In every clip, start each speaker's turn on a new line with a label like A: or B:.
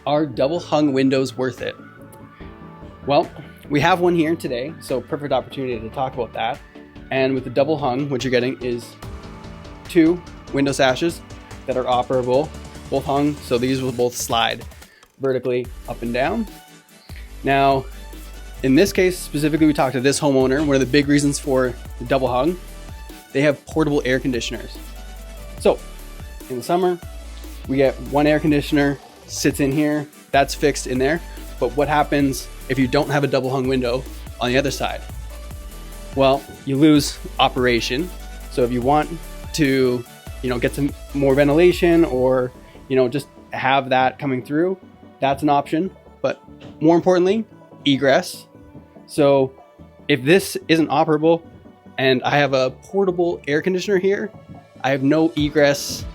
A: Are double hung windows worth it? Well, we have one here today, so perfect opportunity to talk about that. And with the double hung, what you're getting is 2 window sashes that are operable, both hung, so these will both slide vertically up and down. Now, in this case specifically, we talked to this homeowner. One of the big reasons for the double hung, they have portable air conditioners. So in the summer, we get one air conditioner sits in here, that's fixed in there. But what happens if you don't have a double hung window on the other side? Well, you lose operation. So if you want to, get some more ventilation or, just have that coming through, that's an option. But more importantly, egress. So if this isn't operable and I have a portable air conditioner here, I have no egress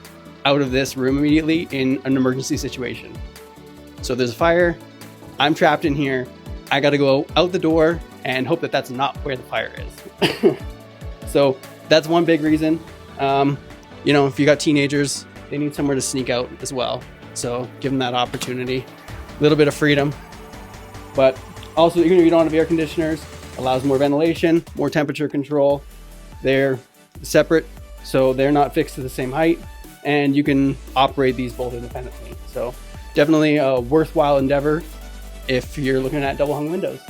A: out of this room immediately in an emergency situation. So if there's a fire, I'm trapped in here. I got to go out the door and hope that that's not where the fire is. So that's one big reason. If you got teenagers, they need somewhere to sneak out as well. So give them that opportunity, a little bit of freedom. But also, even if you don't have air conditioners, allows more ventilation, more temperature control. They're separate, so they're not fixed to the same height, and you can operate these both independently. So definitely a worthwhile endeavor if you're looking at double hung windows.